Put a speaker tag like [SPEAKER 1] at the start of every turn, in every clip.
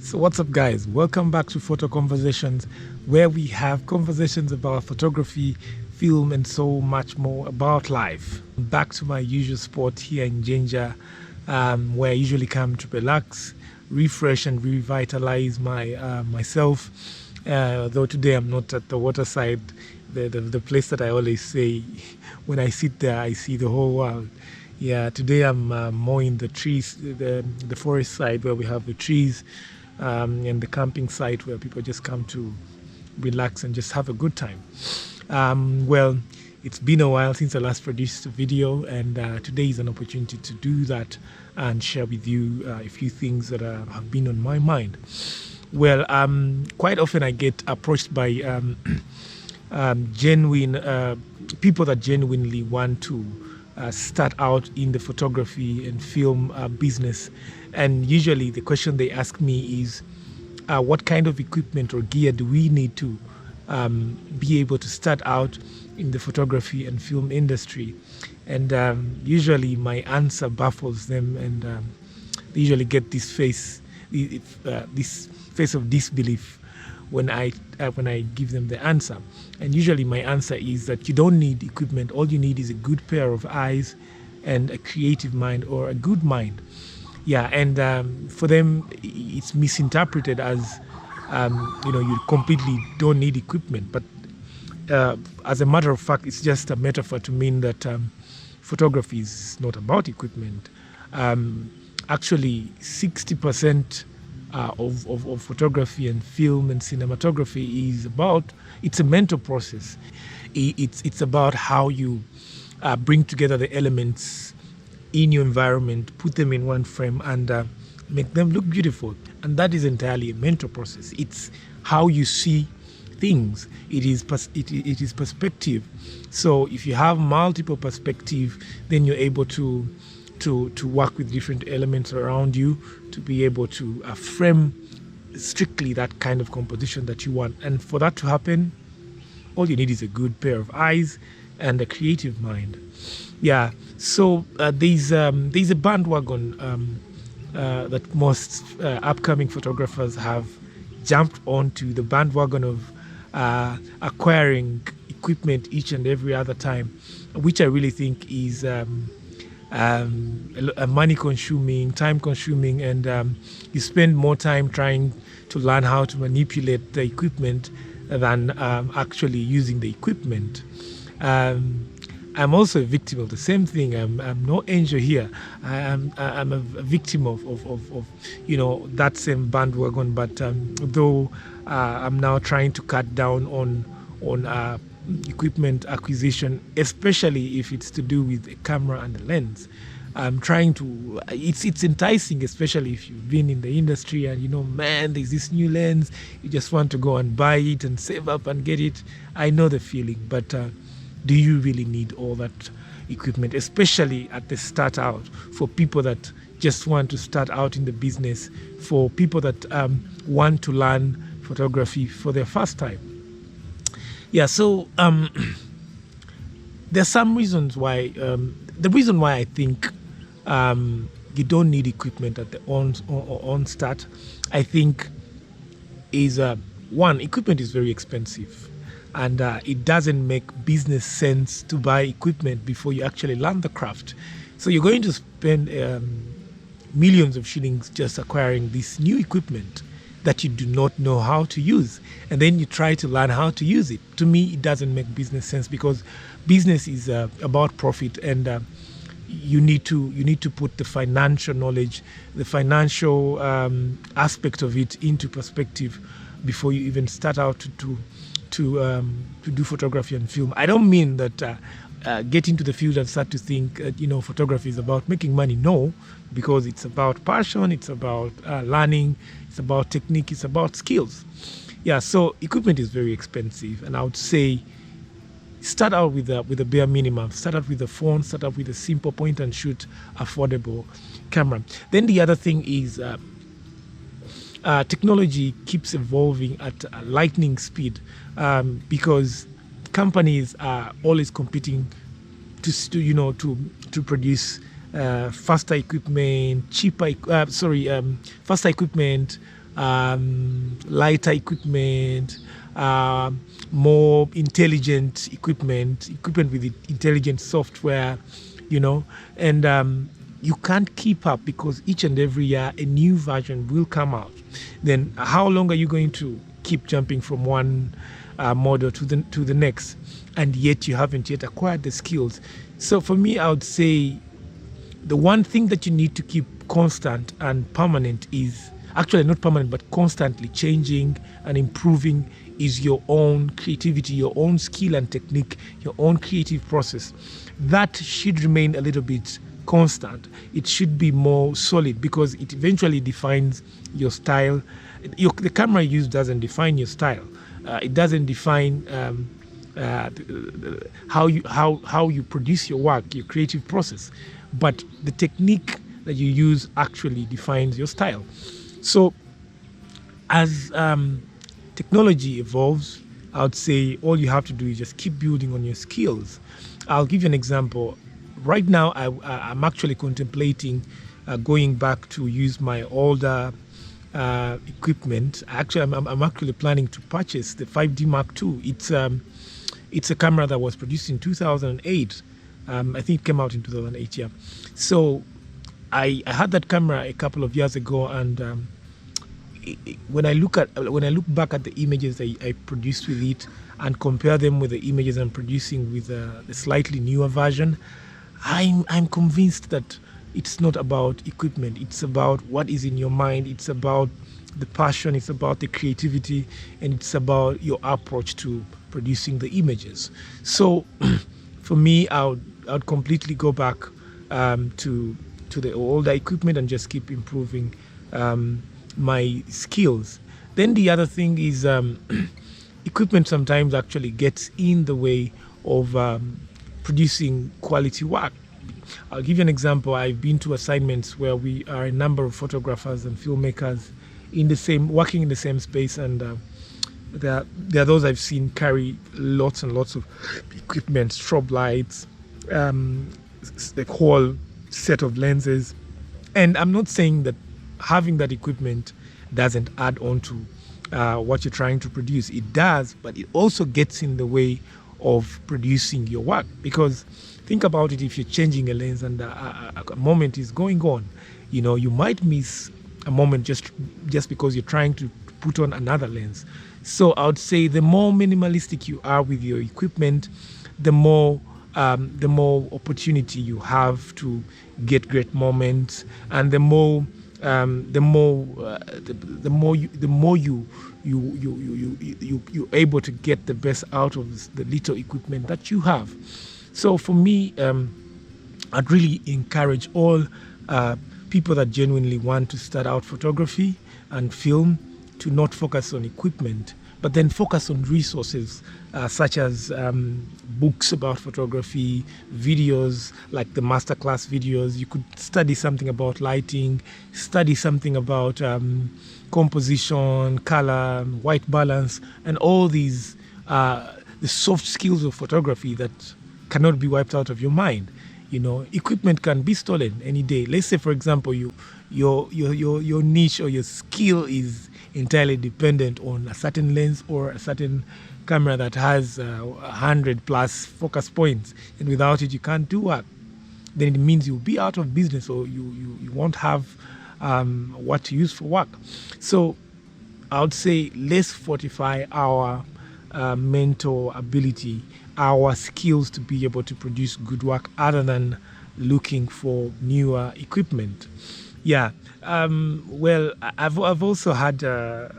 [SPEAKER 1] So what's up, guys? Welcome back to Photo Conversations, where we have conversations about photography, film, and so much more about life. Back to my usual spot here in Ginger, where I usually come to relax, refresh, and revitalize myself. Though today I'm not at the waterside, the place that I always say when I sit there, I see the whole world. Yeah, today I'm more in the trees, the forest side where we have the trees, and the camping site where people just come to relax and just have a good time. Well, it's been a while since I last produced a video, and today is an opportunity to do that and share with you a few things that have been on my mind. Well, quite often I get approached by genuine people that genuinely want to start out in the photography and film business. And usually the question they ask me is, what kind of equipment or gear do we need to be able to start out in the photography and film industry? And usually my answer baffles them, and they usually get this face of disbelief when I give them the answer. And usually my answer is that you don't need equipment. All you need is a good pair of eyes and a creative mind, or a good mind. Yeah, and for them it's misinterpreted as you completely don't need equipment. But as a matter of fact, it's just a metaphor to mean that photography is not about equipment. Actually, 60% of photography and film and cinematography it's a mental process. It's about how you bring together the elements in your environment, put them in one frame, and make them look beautiful. And that is entirely a mental process. It's how you see things. It is perspective. So if you have multiple perspective, then you're able to work with different elements around you to be able to frame strictly that kind of composition that you want. And for that to happen, all you need is a good pair of eyes and a creative mind. Yeah. So there's a bandwagon that most upcoming photographers have jumped onto, the bandwagon of acquiring equipment each and every other time, which I really think is money consuming, time consuming, and you spend more time trying to learn how to manipulate the equipment than actually using the equipment. I'm also a victim of the same thing. I'm no angel here. I'm a victim of that same bandwagon. But though I'm now trying to cut down on equipment acquisition, especially if it's to do with a camera and a lens. I'm trying to. It's enticing, especially if you've been in the industry and man, there's this new lens. You just want to go and buy it and save up and get it. I know the feeling, but do you really need all that equipment, especially at the start out, for people that just want to start out in the business, for people that want to learn photography for their first time? Yeah, so there's some reasons why. The reason why I think you don't need equipment at the on start, I think, is one, equipment is very expensive. And it doesn't make business sense to buy equipment before you actually learn the craft. So you're going to spend millions of shillings just acquiring this new equipment that you do not know how to use. And then you try to learn how to use it. To me, it doesn't make business sense, because business is about profit, and you need to put the financial knowledge, the financial aspect of it into perspective before you even start out to do photography and film. I don't mean that get into the field and start to think photography is about making money. No, because it's about passion, it's about learning, it's about technique, it's about skills. Yeah, so equipment is very expensive, and I would say start out with a bare minimum. Start out with a phone, start out with a simple point and shoot affordable camera. Then the other thing is technology keeps evolving at a lightning speed, because companies are always competing to produce faster equipment, faster equipment, lighter equipment, more intelligent equipment with intelligent software, you know, and you can't keep up because each and every year a new version will come out. Then how long are you going to keep jumping from one model to the next, and yet you haven't yet acquired the skills? So for me, I would say the one thing that you need to keep constant and permanent is actually not permanent but constantly changing and improving is your own creativity, your own skill and technique, your own creative process. That should remain a little bit constant. It should be more solid because it eventually defines your style. The camera you use doesn't define your style. It doesn't define how you produce your work, your creative process, but the technique that you use actually defines your style. So as technology evolves, I would say all you have to do is just keep building on your skills. I'll give you an example. Right now, I'm actually contemplating going back to use my older equipment. Actually, I'm actually planning to purchase the 5D Mark II. It's a camera that was produced in 2008. I think it came out in 2008. Yeah. So I had that camera a couple of years ago, and when I look back at the images I produced with it and compare them with the images I'm producing with the slightly newer version, I'm convinced that it's not about equipment. It's about what is in your mind. It's about the passion. It's about the creativity, and it's about your approach to producing the images. So, for me, I would completely go back to the older equipment and just keep improving my skills. Then the other thing is equipment sometimes actually gets in the way of producing quality work. I'll give you an example. I've been to assignments where we are a number of photographers and filmmakers working in the same space, and there are those I've seen carry lots and lots of equipment, strobe lights, the whole set of lenses. And I'm not saying that having that equipment doesn't add on to what you're trying to produce. It does, but it also gets in the way of producing your work. Because think about it, if you're changing a lens and a moment is going on, you might miss a moment just because you're trying to put on another lens. So I would say the more minimalistic you are with your equipment, the more opportunity you have to get great moments, and the more you're able to get the best out of the little equipment that you have. So for me, I'd really encourage all people that genuinely want to start out photography and film to not focus on equipment, but then focus on resources such as books about photography, videos like the masterclass videos. You could study something about lighting, study something about composition, color, white balance, and all these the soft skills of photography that cannot be wiped out of your mind. Equipment can be stolen any day. Let's say, for example, your niche or your skill is entirely dependent on a certain lens or a certain camera that has 100 plus focus points, and without it you can't do work. Then it means you'll be out of business, or you won't have what to use for work. So I would say let's fortify our mental ability, our skills to be able to produce good work, other than looking for newer equipment. Yeah. Well, I've also had I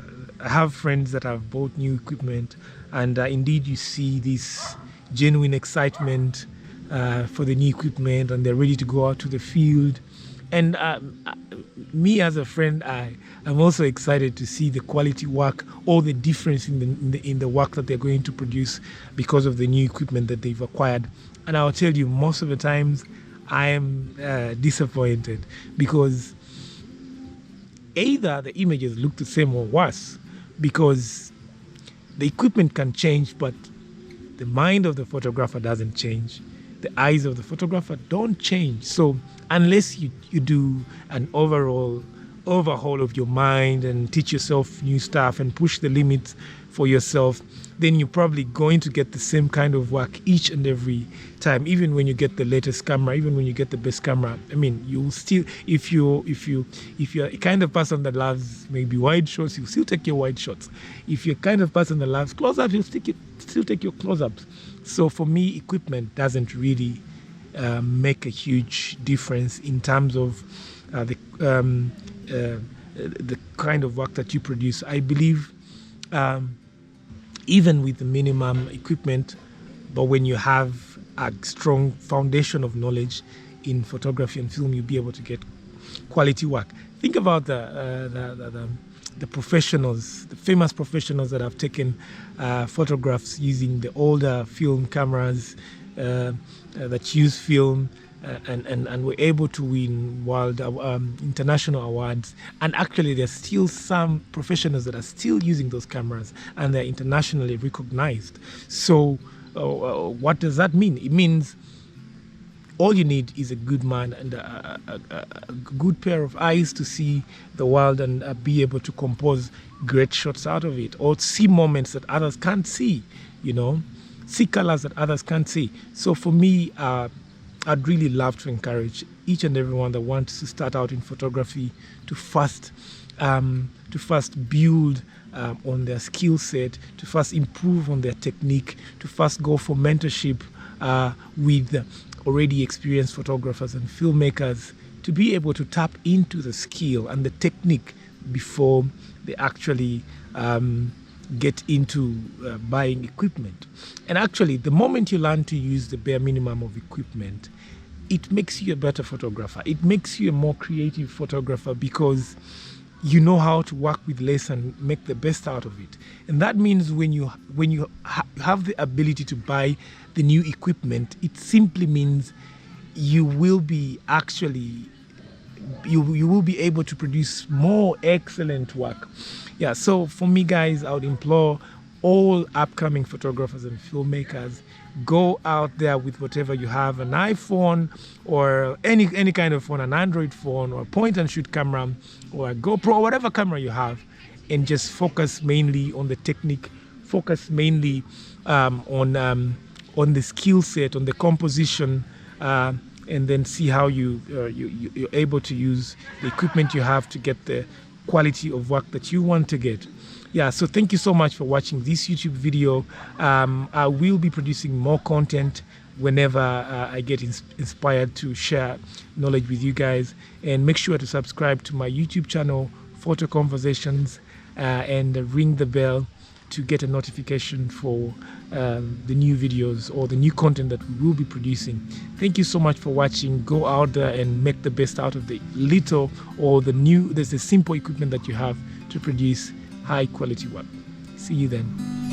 [SPEAKER 1] have friends that have bought new equipment, and indeed you see this genuine excitement for the new equipment, and they're ready to go out to the field. And me as a friend, I'm also excited to see the quality work or the difference in the work that they're going to produce because of the new equipment that they've acquired. And I'll tell you, most of the times I am disappointed, because either the images look the same or worse, because the equipment can change, but the mind of the photographer doesn't change. The eyes of the photographer don't change. So unless you do an overall overhaul of your mind and teach yourself new stuff and push the limits for yourself, then you're probably going to get the same kind of work each and every time. Even when you get the latest camera, even when you get the best camera, I mean, you'll still, if you're a kind of person that loves maybe wide shots, you still take your wide shots. If you're a kind of person that loves close-ups, you'll still take your close-ups. So for me, equipment doesn't really make a huge difference in terms of the kind of work that you produce. I believe even with the minimum equipment, but when you have a strong foundation of knowledge in photography and film, you'll be able to get quality work. Think about the professionals, the famous professionals that have taken photographs using the older film cameras that use film, and were able to win world international awards. And actually, there's still some professionals that are still using those cameras, and they're internationally recognized. So what does that mean? It means all you need is a good mind and a good pair of eyes to see the world and be able to compose great shots out of it, or see moments that others can't see, see colors that others can't see. So for me, I'd really love to encourage each and everyone that wants to start out in photography to first build on their skill set, to first improve on their technique, to first go for mentorship with already experienced photographers and filmmakers, to be able to tap into the skill and the technique before they actually get into buying equipment. And actually, the moment you learn to use the bare minimum of equipment, it makes you a better photographer. It makes you a more creative photographer, because you know how to work with less and make the best out of it. And that means when you have the ability to buy the new equipment, it simply means you will be you will be able to produce more excellent work. Yeah, so for me, guys, I would implore all upcoming photographers and filmmakers, go out there with whatever you have, an iPhone or any kind of phone, an Android phone or a point and shoot camera or a GoPro, whatever camera you have, and just focus mainly on the technique, focus mainly on the skill set, on the composition, and then see how you're able to use the equipment you have to get the quality of work that you want to get. Yeah, so thank you so much for watching this YouTube video. I will be producing more content whenever I get inspired to share knowledge with you guys. And make sure to subscribe to my YouTube channel, Photo Conversations, and ring the bell to get a notification for the new videos or the new content that we will be producing. Thank you so much for watching. Go out there and make the best out of the little or the simple equipment that you have to produce high quality work. See you then.